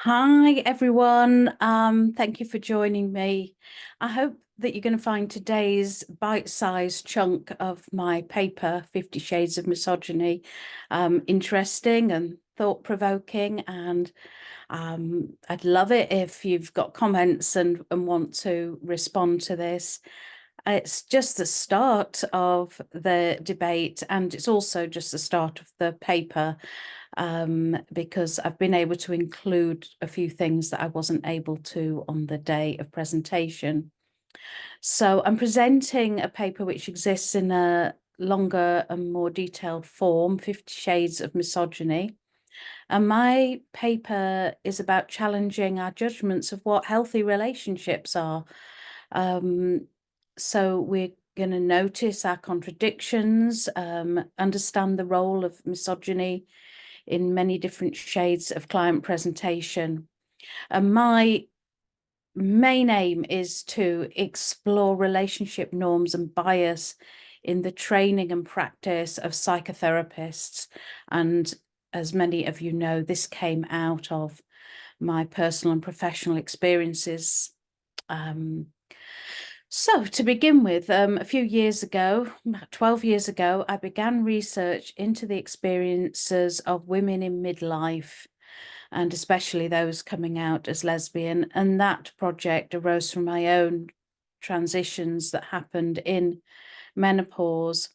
Hi, everyone. Thank you for joining me. I hope that you're going to find today's bite-sized chunk of my paper, 50 Shades of Misogyny, interesting and thought-provoking. And I'd love it if you've got comments and want to respond to this. It's just the start of the debate, and it's also just the start of the paper. Because I've been able to include a few things that I wasn't able to on the day of presentation. So I'm presenting a paper which exists in a longer and more detailed form, 50 Shades of Misogyny. And my paper is about challenging our judgments of what healthy relationships are. So we're going to notice our contradictions, understand the role of misogyny in many different shades of client presentation. And my main aim is to explore relationship norms and bias in the training and practice of psychotherapists. And as many of you know, this came out of my personal and professional experiences. So to begin with, a few years ago, about 12 years ago, I began research into the experiences of women in midlife, and especially those coming out as lesbian. And that project arose from my own transitions that happened in menopause,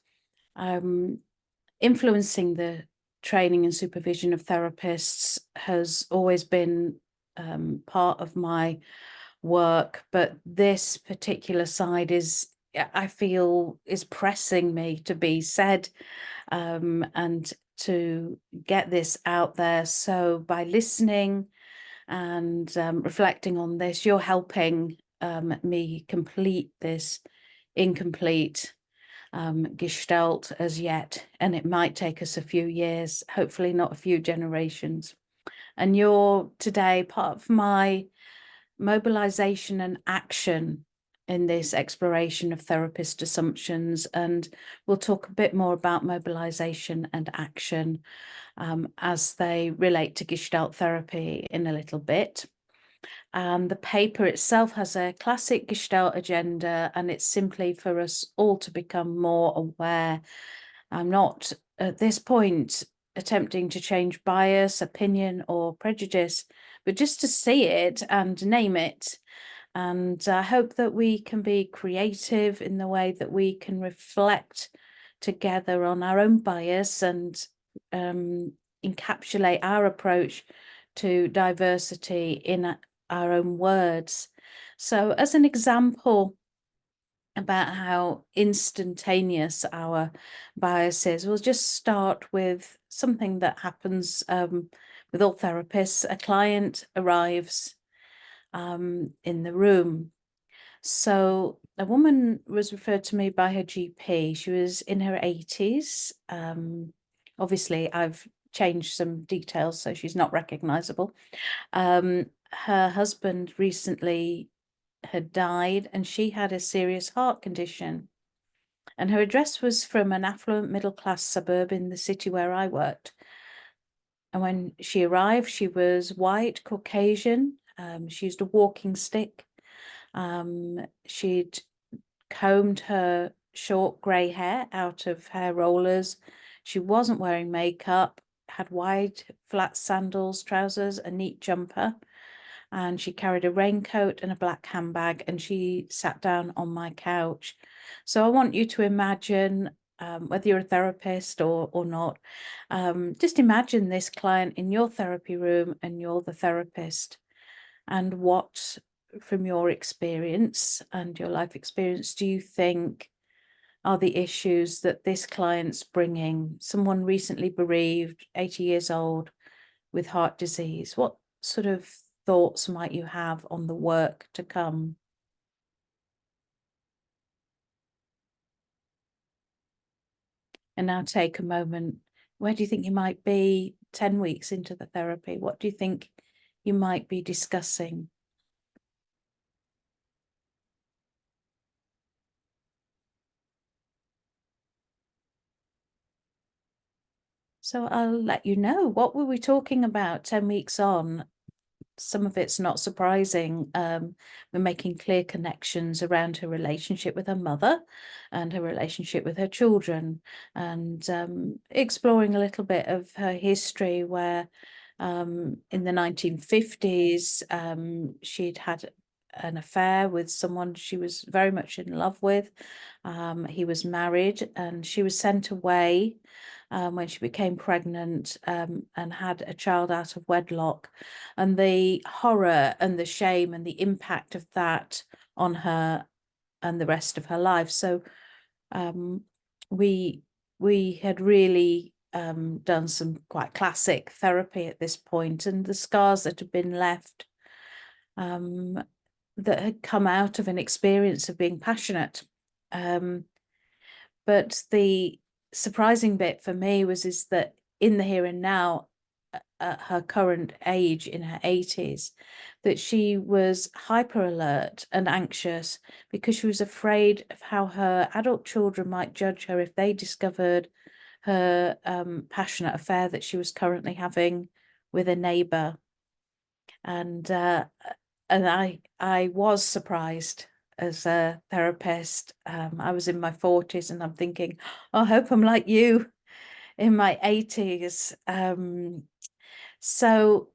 influencing the training and supervision of therapists has always been part of my work, but this particular side I feel is pressing me to be said, and to get this out there. So by listening and reflecting on this, you're helping me complete this incomplete gestalt as yet, and it might take us a few years, hopefully not a few generations. And you're today part of my mobilization and action in this exploration of therapist assumptions. And we'll talk a bit more about mobilization and action as they relate to Gestalt therapy in a little bit. And the paper itself has a classic Gestalt agenda, and it's simply for us all to become more aware. I'm not at this point attempting to change bias, opinion, or prejudice, but just to see it and name it. And I hope that we can be creative in the way that we can reflect together on our own bias and encapsulate our approach to diversity in our own words. So as an example about how instantaneous our bias is, we'll just start with something that happens with all therapists. A client arrives in the room. So a woman was referred to me by her GP. She was in her 80s. Obviously, I've changed some details, so she's not recognizable. Her husband recently had died, and she had a serious heart condition. And her address was from an affluent middle-class suburb in the city where I worked. And when she arrived, she was white, Caucasian. She used a walking stick. She'd combed her short grey hair out of hair rollers. She wasn't wearing makeup, had wide, flat sandals, trousers, a neat jumper, and she carried a raincoat and a black handbag, and she sat down on my couch. So I want you to imagine, whether you're a therapist or not, just imagine this client in your therapy room and you're the therapist. And what, from your experience and your life experience, do you think are the issues that this client's bringing? Someone recently bereaved, 80 years old, with heart disease. What sort of thoughts might you have on the work to come? And now take a moment. Where do you think you might be 10 weeks into the therapy? What do you think you might be discussing? So I'll let you know. What were we talking about 10 weeks on? some of it's not surprising. We're making clear connections around her relationship with her mother and her relationship with her children, and exploring a little bit of her history, where in the 1950s she'd had an affair with someone she was very much in love with. He was married, and she was sent away when she became pregnant and had a child out of wedlock, and the horror and the shame and the impact of that on her and the rest of her life. So we had really done some quite classic therapy at this point, and the scars that had been left that had come out of an experience of being passionate. But the surprising bit for me is that in the here and now, at her current age, in her 80s, that she was hyper alert and anxious because she was afraid of how her adult children might judge her if they discovered her passionate affair that she was currently having with a neighbour. And I was surprised as a therapist. I was in my 40s, and I'm thinking, oh, I hope I'm like you in my 80s. So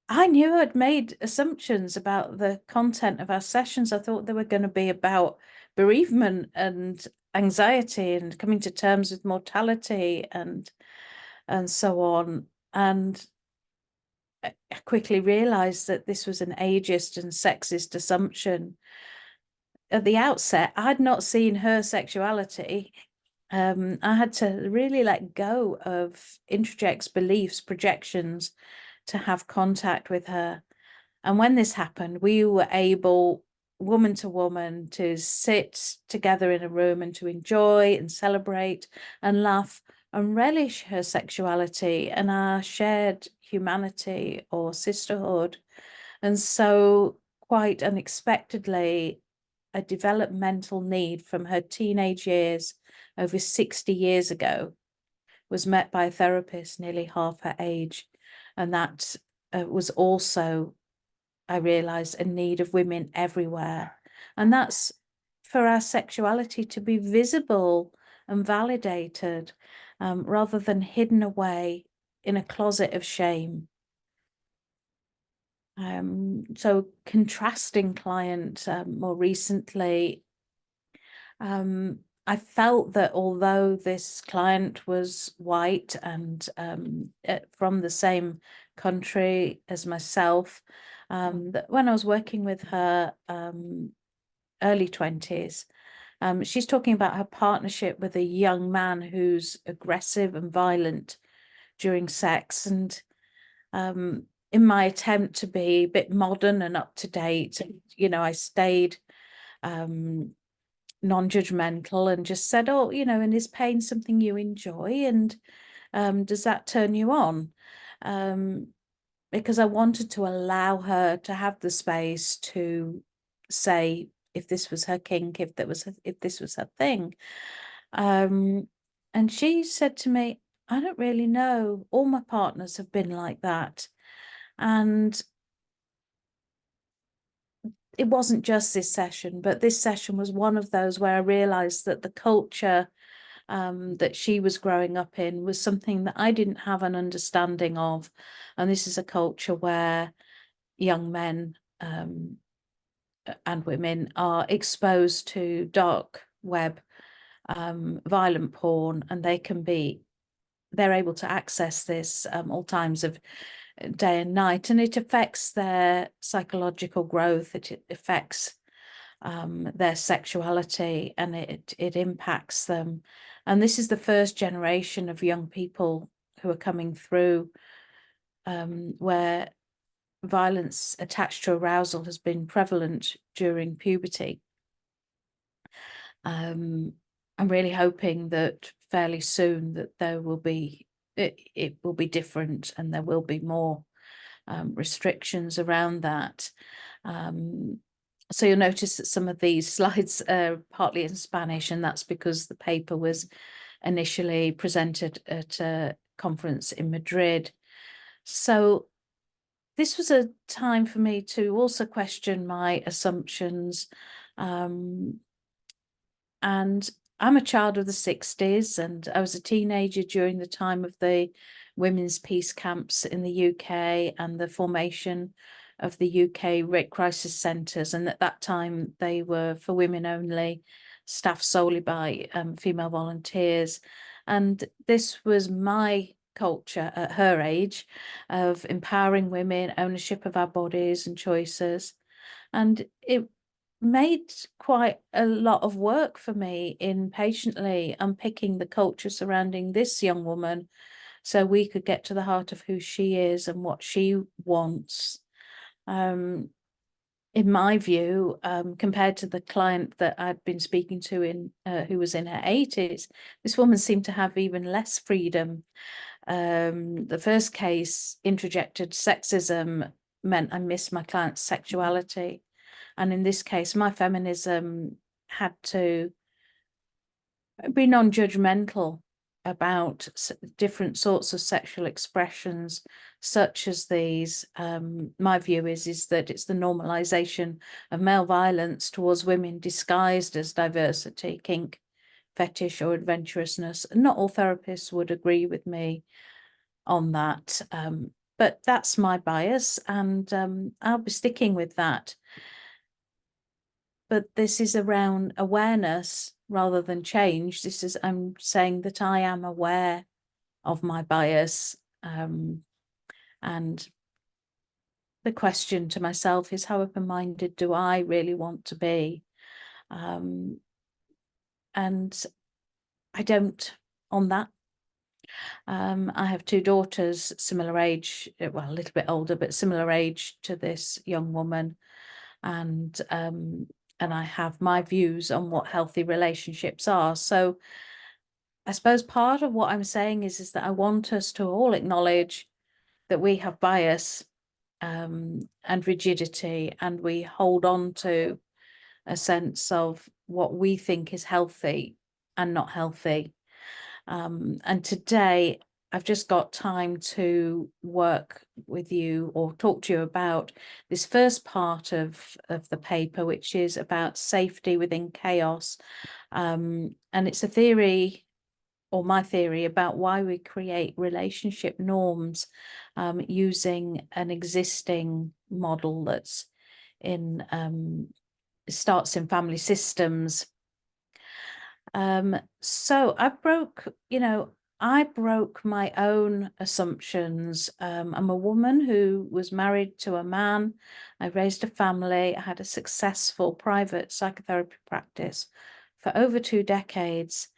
I knew I'd made assumptions about the content of our sessions. I thought they were going to be about bereavement and anxiety and coming to terms with mortality and so on. And I quickly realized that this was an ageist and sexist assumption. At the outset, I'd not seen her sexuality. I had to really let go of introjects, beliefs, projections to have contact with her. And when this happened, we were able, woman to woman, to sit together in a room and to enjoy and celebrate and laugh and relish her sexuality and our shared humanity or sisterhood. And so, quite unexpectedly, a developmental need from her teenage years over 60 years ago was met by a therapist nearly half her age. And that was also, I realised, a need of women everywhere. And that's for our sexuality to be visible and validated, rather than hidden away in a closet of shame. So contrasting client more recently, I felt that although this client was white and from the same country as myself, that when I was working with her early 20s, she's talking about her partnership with a young man who's aggressive and violent during sex. And in my attempt to be a bit modern and up to date, I stayed non-judgmental and just said, oh, and is pain something you enjoy? And does that turn you on? Because I wanted to allow her to have the space to say if this was her kink, if this was her thing. And she said to me, I don't really know. All my partners have been like that. And it wasn't just this session, but this session was one of those where I realized that the culture that she was growing up in was something that I didn't have an understanding of. And this is a culture where young men and women are exposed to dark web, violent porn, and they're able to access this all times of day and night, and it affects their psychological growth. It affects their sexuality, and it impacts them. And this is the first generation of young people who are coming through where violence attached to arousal has been prevalent during puberty. I'm really hoping that fairly soon that there will be it will be different, and there will be more restrictions around that. So you'll notice that some of these slides are partly in Spanish, and that's because the paper was initially presented at a conference in Madrid. So this was a time for me to also question my assumptions. And I'm a child of the 60s, and I was a teenager during the time of the women's peace camps in the UK and the formation of the UK rape crisis centres. And at that time, they were for women only, staffed solely by female volunteers. And this was my culture at her age of empowering women, ownership of our bodies and choices. And it made quite a lot of work for me in patiently unpicking the culture surrounding this young woman so we could get to the heart of who she is and what she wants. In my view, compared to the client that I'd been speaking to who was in her 80s, this woman seemed to have even less freedom. The first case, interjected sexism, meant I missed my client's sexuality. And in this case, my feminism had to be non-judgmental about different sorts of sexual expressions such as these. My view is that it's the normalization of male violence towards women disguised as diversity, kink, fetish or adventurousness. Not all therapists would agree with me on that, but that's my bias, and I'll be sticking with that. But this is around awareness rather than change. I'm saying that I am aware of my bias. And the question to myself is, how open-minded do I really want to be? And I don't on that. I have two daughters, similar age, well, a little bit older, but similar age to this young woman. And I have my views on what healthy relationships are. So I suppose part of what I'm saying is that I want us to all acknowledge that we have bias and rigidity, and we hold on to a sense of what we think is healthy and not healthy. And today I've just got time to work with you or talk to you about this first part of the paper, which is about safety within chaos. And it's a theory, or my theory, about why we create relationship norms using an existing model that's in starts in family systems. So I broke my own assumptions. I'm a woman who was married to a man. I raised a family. I had a successful private psychotherapy practice for over 2 decades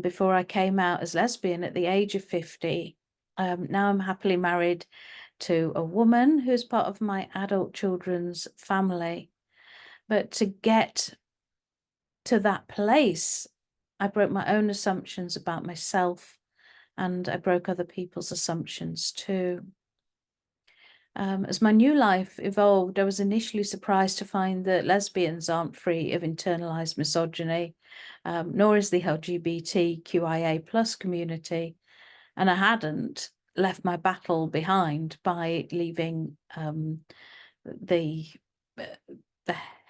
before I came out as lesbian at the age of 50. Now I'm happily married to a woman who's part of my adult children's family. But to get to that place, I broke my own assumptions about myself, and I broke other people's assumptions too. As my new life evolved, I was initially surprised to find that lesbians aren't free of internalized misogyny, nor is the LGBTQIA plus community. And I hadn't left my battle behind by leaving the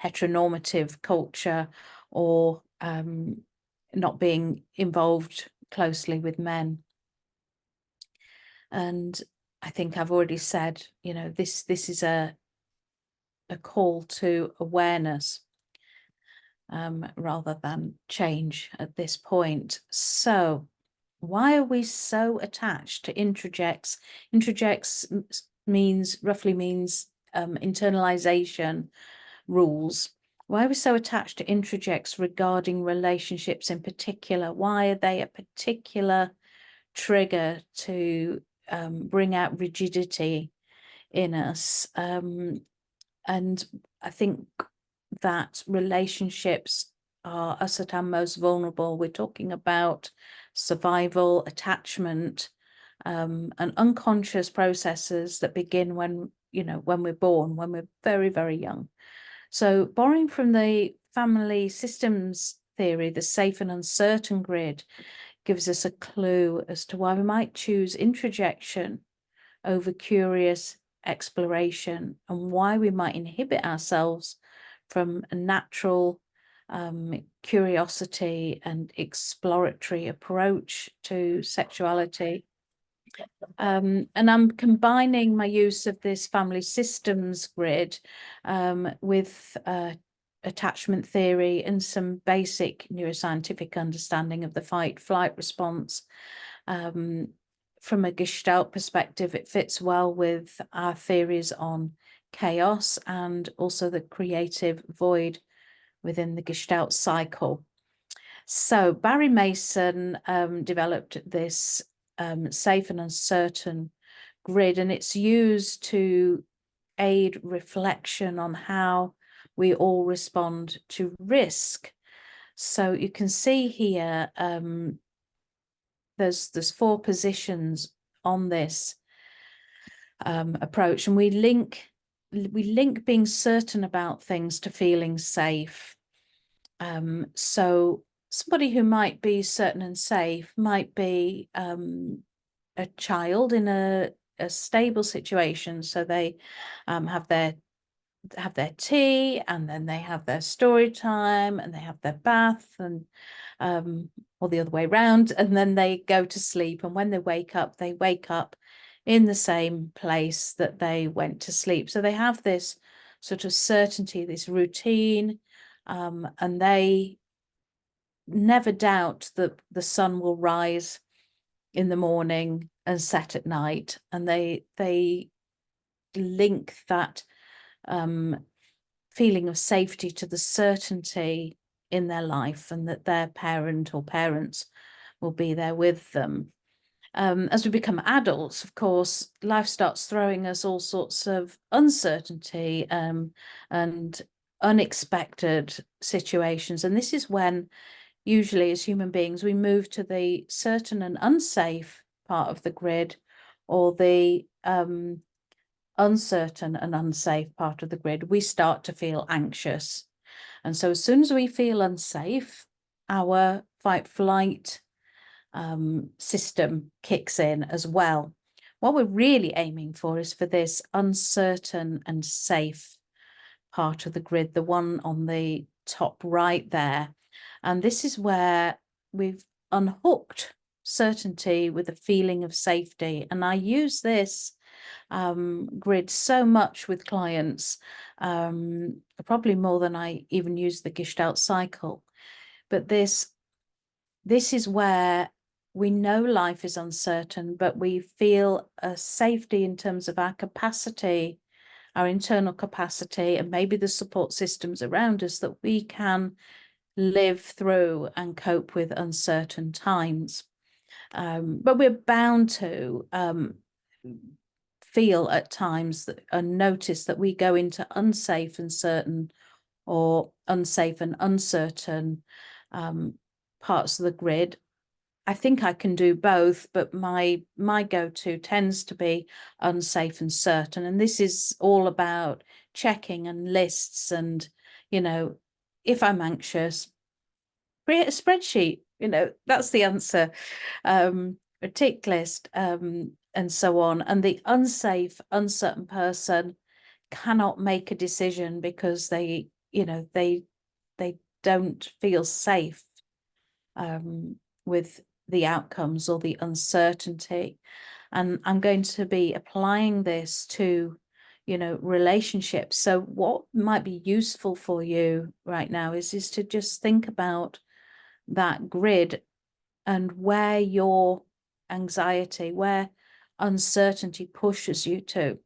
heteronormative culture or not being involved closely with men. And I think I've already said, this is a call to awareness rather than change at this point. So why are we so attached to introjects? Introjects roughly means internalization rules. Why are we so attached to introjects regarding relationships in particular? Why are they a particular trigger to bring out rigidity in us? And I think that relationships are us at our most vulnerable. We're talking about survival, attachment, and unconscious processes that begin when we're born, when we're very, very young. So borrowing from the family systems theory, the safe and uncertain grid gives us a clue as to why we might choose introjection over curious exploration and why we might inhibit ourselves from a natural curiosity and exploratory approach to sexuality. And I'm combining my use of this family systems grid with attachment theory and some basic neuroscientific understanding of the fight-flight response. From a Gestalt perspective, it fits well with our theories on chaos and also the creative void within the Gestalt cycle. So Barry Mason developed this safe and uncertain grid, and it's used to aid reflection on how we all respond to risk. So you can see here there's 4 positions on this approach, and we link being certain about things to feeling safe. So somebody who might be certain and safe might be a child in a stable situation. So they have their tea, and then they have their story time, and they have their bath, and or the other way around, and then they go to sleep. And when they wake up in the same place that they went to sleep. So they have this sort of certainty, this routine, and they never doubt that the sun will rise in the morning and set at night, and they link that feeling of safety to the certainty in their life, and that their parent or parents will be there with them. As we become adults, of course, life starts throwing us all sorts of uncertainty and unexpected situations, and this is when usually as human beings, we move to the certain and unsafe part of the grid, or the uncertain and unsafe part of the grid. We start to feel anxious. And so as soon as we feel unsafe, our fight-flight system kicks in as well. What we're really aiming for is for this uncertain and safe part of the grid, the one on the top right there. And this is where we've unhooked certainty with a feeling of safety. And I use this grid so much with clients, probably more than I even use the Gestalt cycle. But this is where we know life is uncertain, but we feel a safety in terms of our capacity, our internal capacity, and maybe the support systems around us, that we can live through and cope with uncertain times. But we're bound to feel at times and notice that we go into unsafe and certain, or unsafe and uncertain parts of the grid. I think I can do both, but my go-to tends to be unsafe and certain. And this is all about checking and lists, and, you know, if I'm anxious, create a spreadsheet, you know, that's the answer, a tick list, and so on. And the unsafe, uncertain person cannot make a decision because they, you know, they don't feel safe with the outcomes or the uncertainty. And I'm going to be applying this to, you know, relationships. So what might be useful for you right now is to just think about that grid and where your anxiety, where uncertainty pushes you to.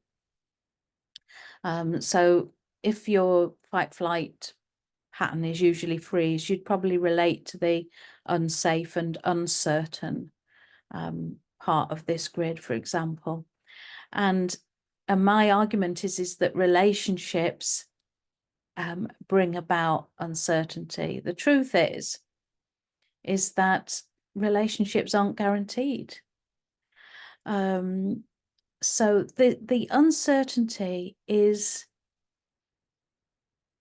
So if your fight-flight pattern is usually freeze, you'd probably relate to the unsafe and uncertain part of this grid, for example. And my argument is that relationships bring about uncertainty. The truth is that relationships aren't guaranteed. So the uncertainty is,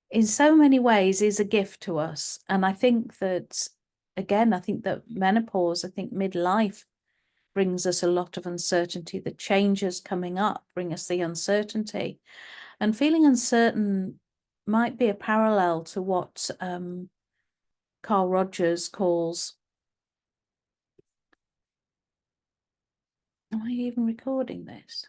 in so many ways, is a gift to us. And I think that, again, I think that menopause, I think midlife brings us a lot of uncertainty. The changes coming up bring us the uncertainty. And feeling uncertain might be a parallel to what Carl Rogers calls... Am I even recording this?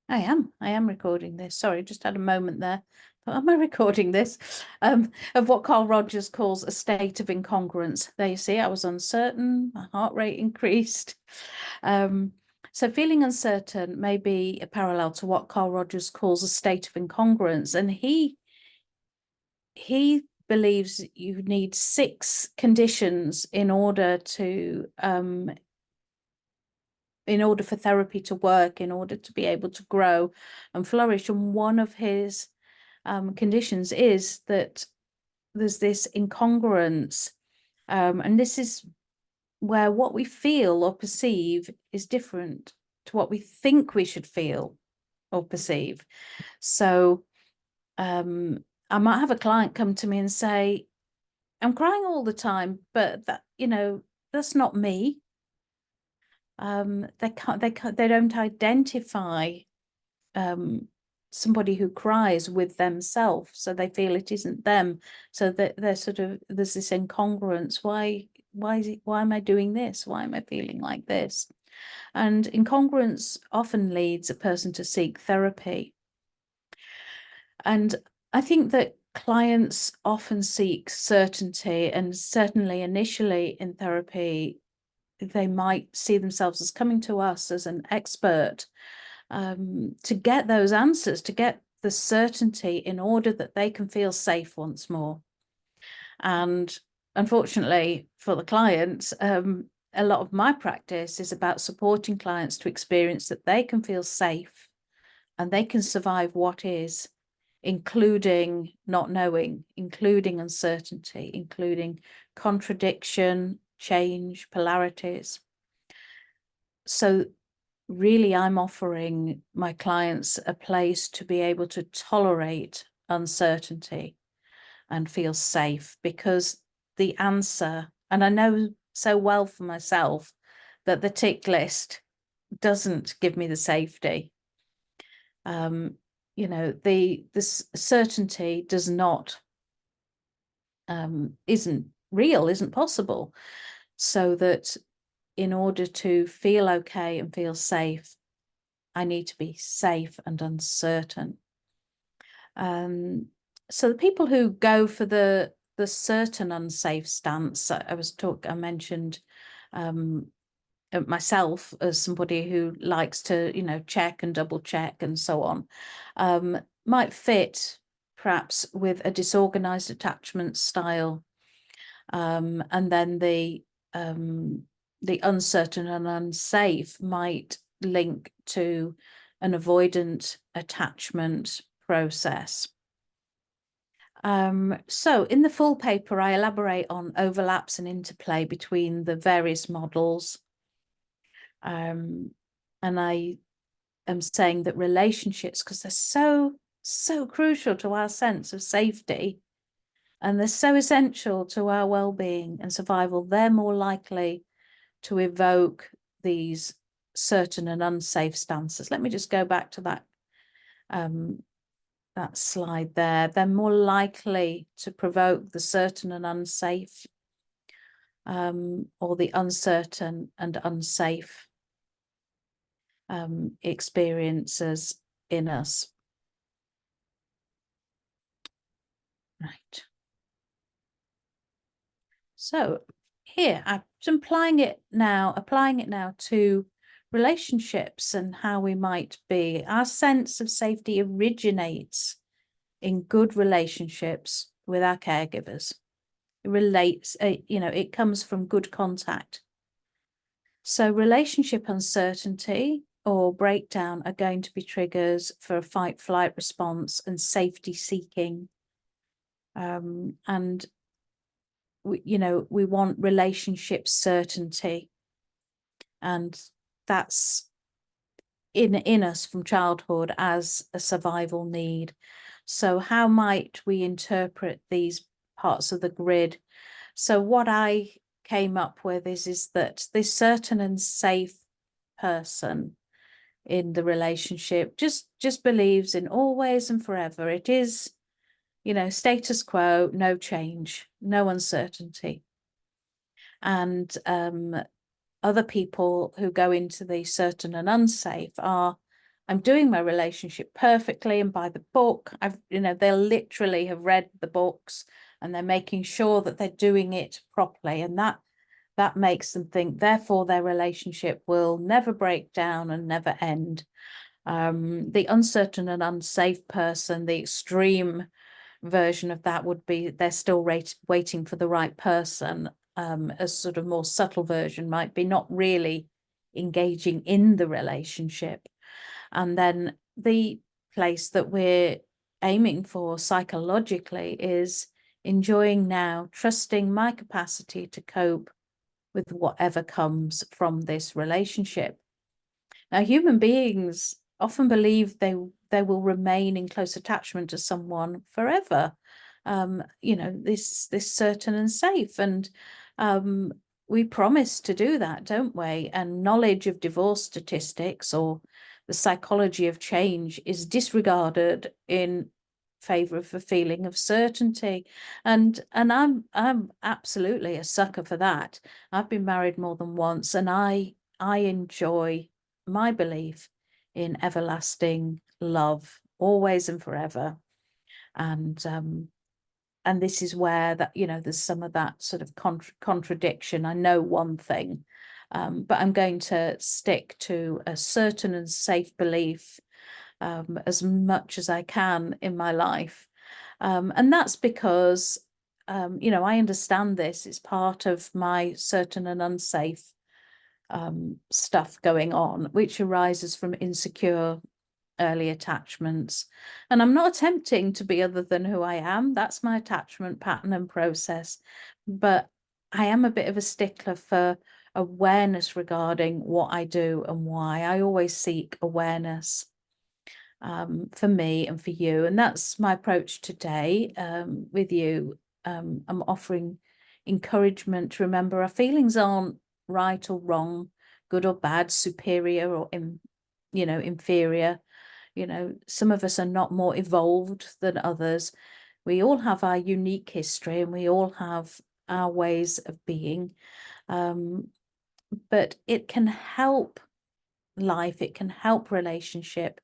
I am recording this. Sorry, just had a moment there. Am I recording this? Of what Carl Rogers calls a state of incongruence. There you see, I was uncertain, my heart rate increased. So feeling uncertain may be a parallel to what Carl Rogers calls a state of incongruence. And he believes you need 6 conditions in order for therapy to work, in order to be able to grow and flourish. And one of his conditions is that there's this incongruence. And this is where what we feel or perceive is different to what we think we should feel or perceive. So I might have a client come to me and say, I'm crying all the time, but that, that's not me. They don't identify somebody who cries with themselves, so they feel it isn't them. So that there's this incongruence. Why am I doing this? Why am I feeling like this? And incongruence often leads a person to seek therapy. And I think that clients often seek certainty, and certainly initially in therapy, they might see themselves as coming to us as an expert to get those answers, to get the certainty in order that they can feel safe once more. And unfortunately for the clients, a lot of my practice is about supporting clients to experience that they can feel safe and they can survive what is, including not knowing, including uncertainty, including contradiction, change, polarities. So really, I'm offering my clients a place to be able to tolerate uncertainty and feel safe, because the answer, and I know so well for myself that the tick list doesn't give me the safety. The certainty does not, isn't real, isn't possible. So that in order to feel okay and feel safe, I need to be safe and uncertain. So the people who go for the certain unsafe stance, I mentioned myself as somebody who likes to, check and double check and so on, might fit perhaps with a disorganized attachment style. And then the uncertain and unsafe might link to an avoidant attachment process. So in the full paper, I elaborate on overlaps and interplay between the various models. And I am saying that relationships, because they're so crucial to our sense of safety, and they're so essential to our well-being and survival, they're more likely to evoke these certain and unsafe stances. Let me just go back to that slide there. They're more likely to provoke the certain and unsafe, or the uncertain and unsafe experiences in us. Right. So here I'm applying it now to relationships and how we might be. Our sense of safety originates in good relationships with our caregivers. It relates, it comes from good contact. So relationship uncertainty or breakdown are going to be triggers for a fight-flight response and safety seeking. And we want relationship certainty, and that's in us from childhood as a survival need. So how might we interpret these parts of the grid? So what I came up with is that this certain and safe person in the relationship just believes in always and forever. It is, you know, status quo, no change, no uncertainty. And other people who go into the certain and unsafe are, I'm doing my relationship perfectly and by the book. They'll literally have read the books and they're making sure that they're doing it properly. And that makes them think, therefore, their relationship will never break down and never end. The uncertain and unsafe person, the extreme version of that would be they're still waiting for the right person. A sort of more subtle version might be not really engaging in the relationship. And then the place that we're aiming for psychologically is enjoying now, trusting my capacity to cope with whatever comes from this relationship. Now, human beings often believe they will remain in close attachment to someone forever. This certain and safe, and we promise to do that, don't we? And knowledge of divorce statistics or the psychology of change is disregarded in favor of a feeling of certainty, and I'm absolutely a sucker for that. I've been married more than once, and I enjoy my belief in everlasting love, always and forever. And this is where there's some of that sort of contradiction. I know one thing, but I'm going to stick to a certain and safe belief as much as I can in my life. And that's because, I understand this. It's part of my certain and unsafe stuff going on, which arises from insecure early attachments. And I'm not attempting to be other than who I am. That's my attachment pattern and process. But I am a bit of a stickler for awareness regarding what I do and why. I always seek awareness for me and for you. And that's my approach today with you. I'm offering encouragement to remember our feelings aren't right or wrong, good or bad, superior or inferior. Some of us are not more evolved than others. We all have our unique history and we all have our ways of being. But it can help life, it can help relationship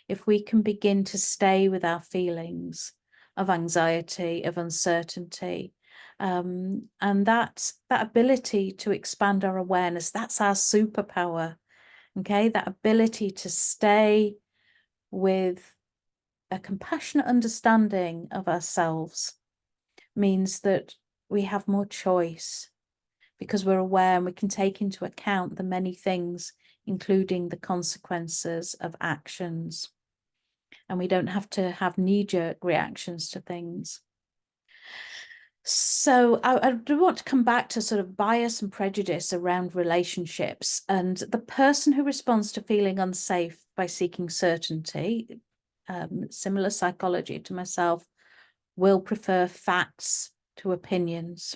if we can begin to stay with our feelings of anxiety, of uncertainty. And that ability to expand our awareness, that's our superpower. Okay, that ability to stay with a compassionate understanding of ourselves means that we have more choice because we're aware and we can take into account the many things, including the consequences of actions. And we don't have to have knee-jerk reactions to things. So I do want to come back to sort of bias and prejudice around relationships. And the person who responds to feeling unsafe by seeking certainty, similar psychology to myself, will prefer facts to opinions.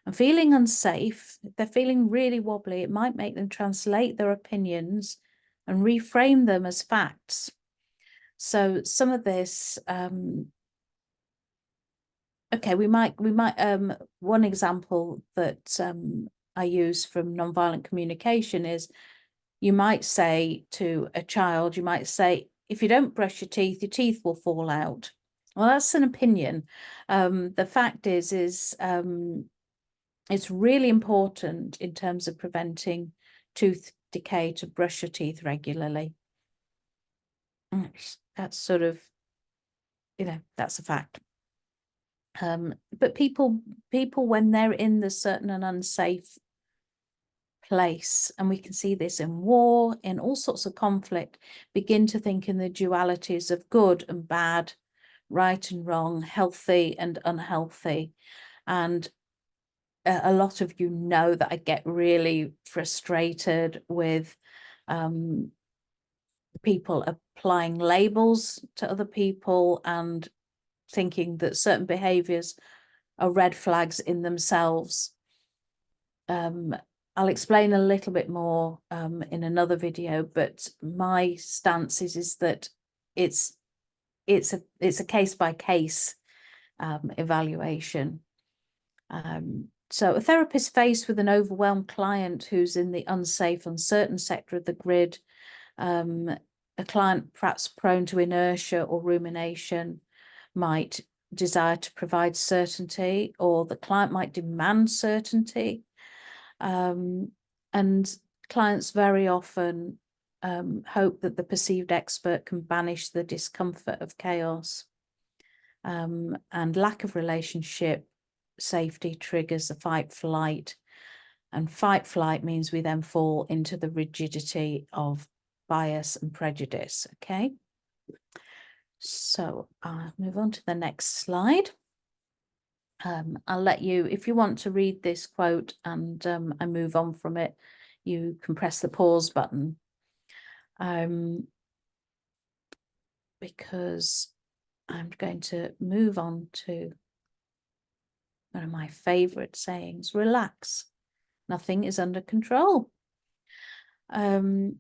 And feeling unsafe, if they're feeling really wobbly, it might make them translate their opinions and reframe them as facts. So some of this, okay, we might one example that I use from nonviolent communication is you might say to a child, you might say, if you don't brush your teeth will fall out. Well, that's an opinion. The fact is it's really important in terms of preventing tooth decay to brush your teeth regularly. That's sort of, that's a fact. But people, when they're in the certain and unsafe place, and we can see this in war, in all sorts of conflict, begin to think in the dualities of good and bad, right and wrong, healthy and unhealthy. And a lot of you know that I get really frustrated with people applying labels to other people and thinking that certain behaviors are red flags in themselves. I'll explain a little bit more in another video, but my stance is that it's a case by case evaluation. So a therapist faced with an overwhelmed client who's in the unsafe, uncertain sector of the grid, a client perhaps prone to inertia or rumination might desire to provide certainty, or the client might demand certainty. And clients very often hope that the perceived expert can banish the discomfort of chaos. And lack of relationship safety triggers the fight flight, and fight flight means we then fall into the rigidity of bias and prejudice. Okay, so I'll move on to the next slide. I'll let you, if you want to read this quote and I move on from it, you can press the pause button, because I'm going to move on to one of my favorite sayings: relax, nothing is under control. And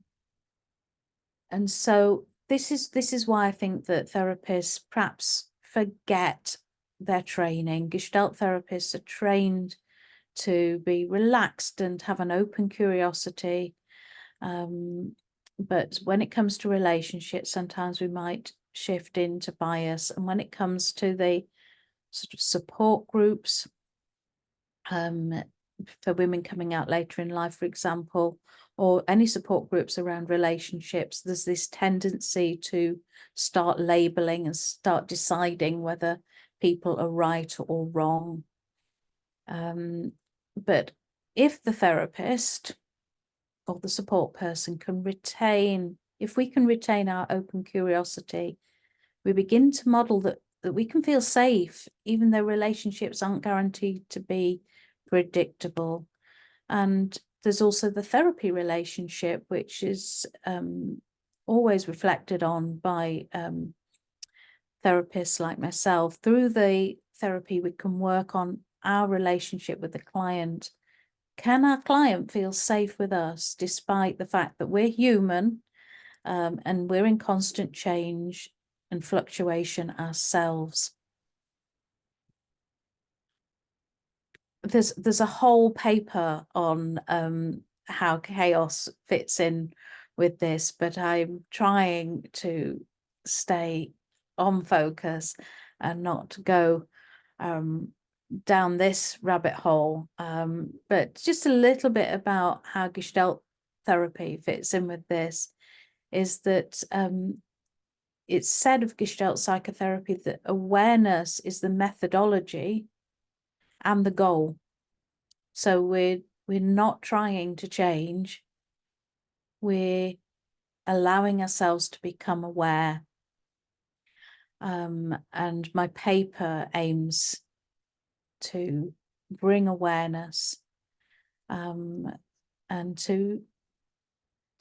so this is why I think that therapists perhaps forget their training. Gestalt therapists are trained to be relaxed and have an open curiosity. But when it comes to relationships, sometimes we might shift into bias. And when it comes to the sort of support groups, for women coming out later in life, for example, or any support groups around relationships, there's this tendency to start labeling and start deciding whether people are right or wrong. But if the therapist or the support person can retain, if we can retain our open curiosity, we begin to model that we can feel safe, even though relationships aren't guaranteed to be predictable. And there's also the therapy relationship, which is always reflected on by therapists like myself. Through the therapy, we can work on our relationship with the client. Can our client feel safe with us, despite the fact that we're human and we're in constant change and fluctuation ourselves? There's a whole paper on how chaos fits in with this, but I'm trying to stay on focus and not go down this rabbit hole. But just a little bit about how Gestalt therapy fits in with this is that it's said of Gestalt psychotherapy that awareness is the methodology and the goal. So we're not trying to change, we're allowing ourselves to become aware. And my paper aims to bring awareness and to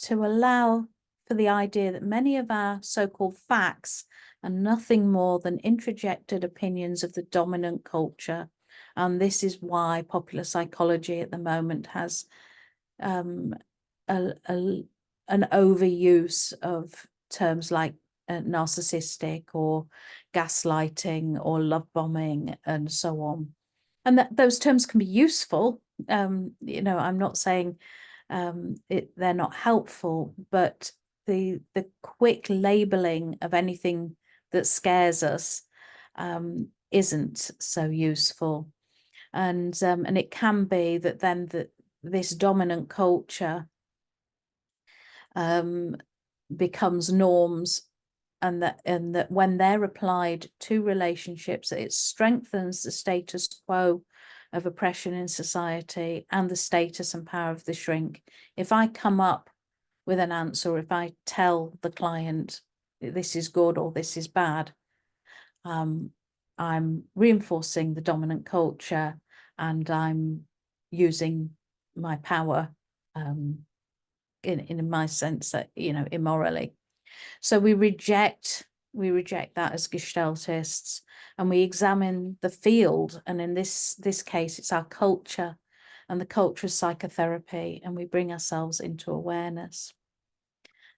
allow for the idea that many of our so-called facts are nothing more than introjected opinions of the dominant culture. And this is why popular psychology at the moment has an overuse of terms like narcissistic or gaslighting or love bombing and so on. And that those terms can be useful. I'm not saying they're not helpful, but the quick labeling of anything that scares us isn't so useful. And it can be that then this dominant culture becomes norms, and that when they're applied to relationships, it strengthens the status quo of oppression in society and the status and power of the shrink. If I come up with an answer, if I tell the client this is good or this is bad, I'm reinforcing the dominant culture and I'm using my power in my sense that, immorally. So we reject We reject that as Gestaltists, and we examine the field. And in this case, it's our culture and the culture of psychotherapy, and we bring ourselves into awareness.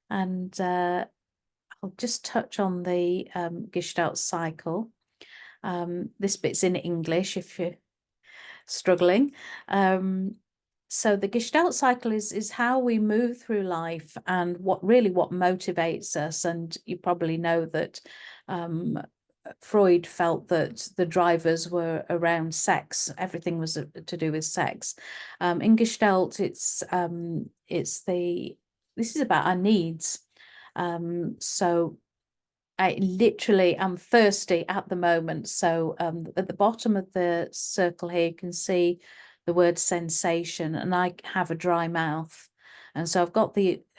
And I'll just touch on the Gestalt cycle. This bit's in English if you're struggling. So the Gestalt cycle is how we move through life, and what motivates us. And you probably know that Freud felt that the drivers were around sex. Everything was to do with sex. In Gestalt, this is about our needs. So I literally am thirsty at the moment. So at the bottom of the circle here, you can see the word sensation, and I have a dry mouth. And so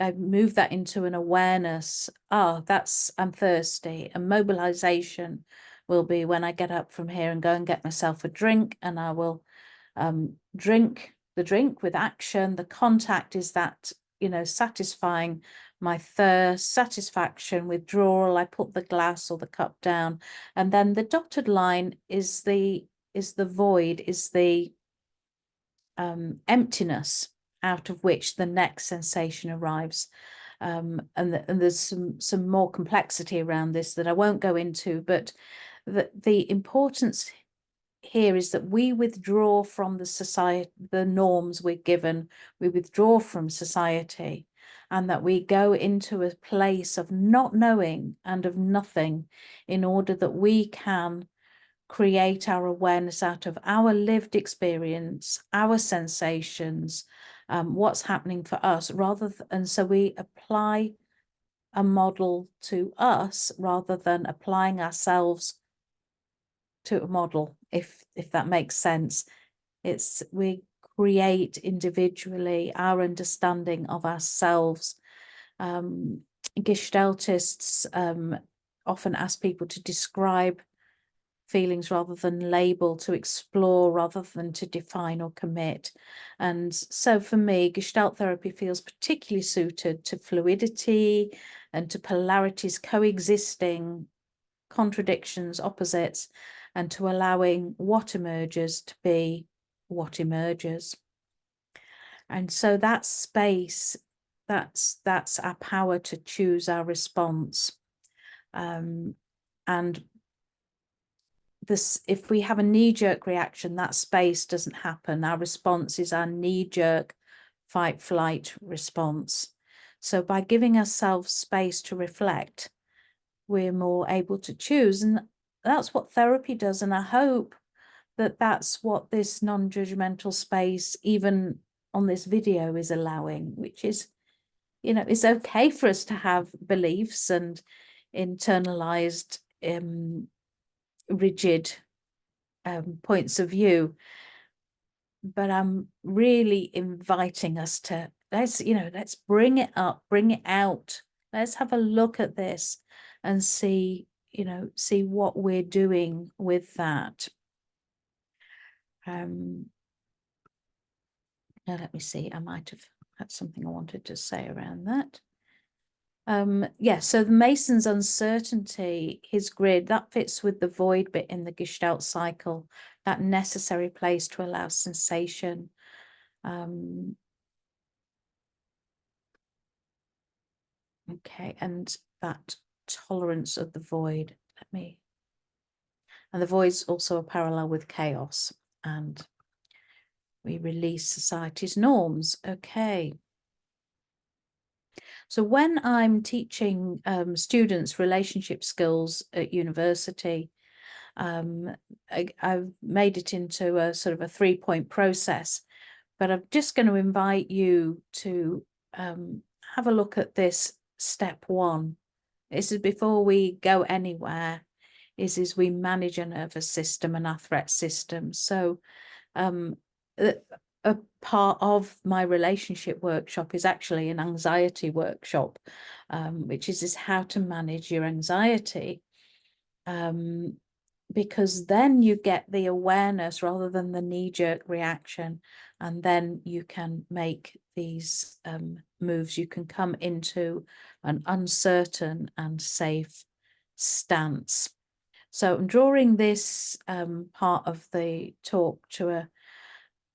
I've moved that into an awareness. I'm thirsty. And mobilization will be when I get up from here and go and get myself a drink, and I will drink the drink with action. The contact is that, satisfying my thirst, satisfaction, withdrawal. I put the glass or the cup down, and then the dotted line is the void, is the emptiness out of which the next sensation arrives. And there's some more complexity around this that I won't go into, but the importance here is that we withdraw from the society, the norms we're given, we withdraw from society, and that we go into a place of not knowing and of nothing, in order that we can create our awareness out of our lived experience, our sensations, what's happening for us, and so we apply a model to us rather than applying ourselves to a model, if that makes sense. We create individually our understanding of ourselves. Gestaltists often ask people to describe feelings rather than label, to explore rather than to define or commit. And so for me, Gestalt therapy feels particularly suited to fluidity and to polarities coexisting, contradictions, opposites, and to allowing what emerges to be what emerges. And so that space, that's our power to choose our response. And if we have a knee-jerk reaction, that space doesn't happen. Our response is our knee-jerk fight-flight response. So by giving ourselves space to reflect, we're more able to choose. And that's what therapy does. And I hope that that's what this non-judgmental space, even on this video, is allowing, which is, it's okay for us to have beliefs and internalized rigid points of view, but I'm really inviting us to let's bring it up, bring it out. Let's have a look at this and see what we're doing with that. Now let me see, I might have had something I wanted to say around that. So the Mason's uncertainty, his grid, that fits with the void bit in the Gestalt cycle, that necessary place to allow sensation. Okay, and that tolerance of the void. And the void's also a parallel with chaos, and we release society's norms. Okay. So when I'm teaching students relationship skills at university, I've made it into a sort of a 3-point process, but I'm just going to invite you to have a look at this step 1. This is before we go anywhere, is we manage a nervous system and our threat system. So a part of my relationship workshop is actually an anxiety workshop, which is how to manage your anxiety, because then you get the awareness rather than the knee-jerk reaction, and then you can make these moves. You can come into an uncertain and safe stance. So I'm drawing this part of the talk to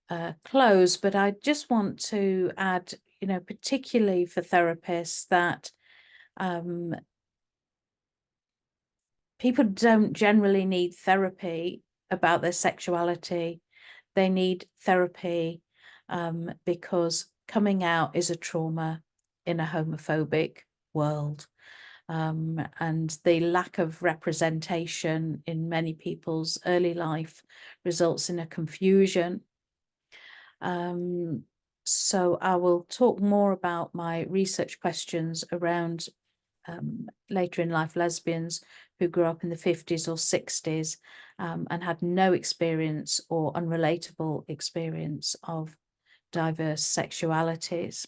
a close, but I just want to add, you know, particularly for therapists, that people don't generally need therapy about their sexuality. They need therapy because coming out is a trauma in a homophobic world. And the lack of representation in many people's early life results in a confusion. So I will talk more about my research questions around later in life lesbians who grew up in the 50s or 60s and had no experience or unrelatable experience of diverse sexualities.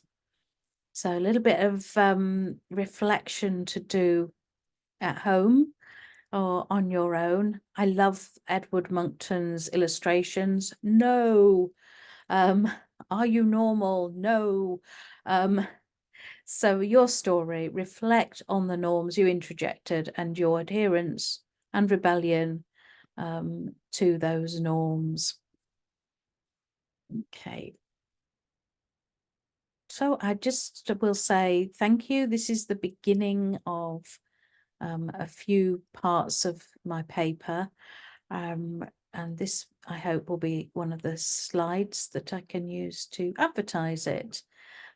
So a little bit of reflection to do at home or on your own. I love Edward Monckton's illustrations. No. Are you normal? No. So your story, reflect on the norms you interjected and your adherence and rebellion to those norms. Okay. So I just will say thank you. This is the beginning of a few parts of my paper. And this, I hope, will be one of the slides that I can use to advertise it.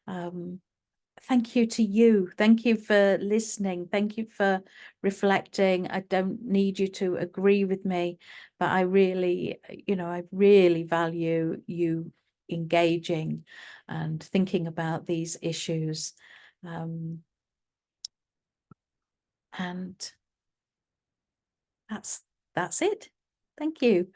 Thank you to you. Thank you for listening. Thank you for reflecting. I don't need you to agree with me, but I really, you know, I really value you engaging and thinking about these issues. And that's it. Thank you.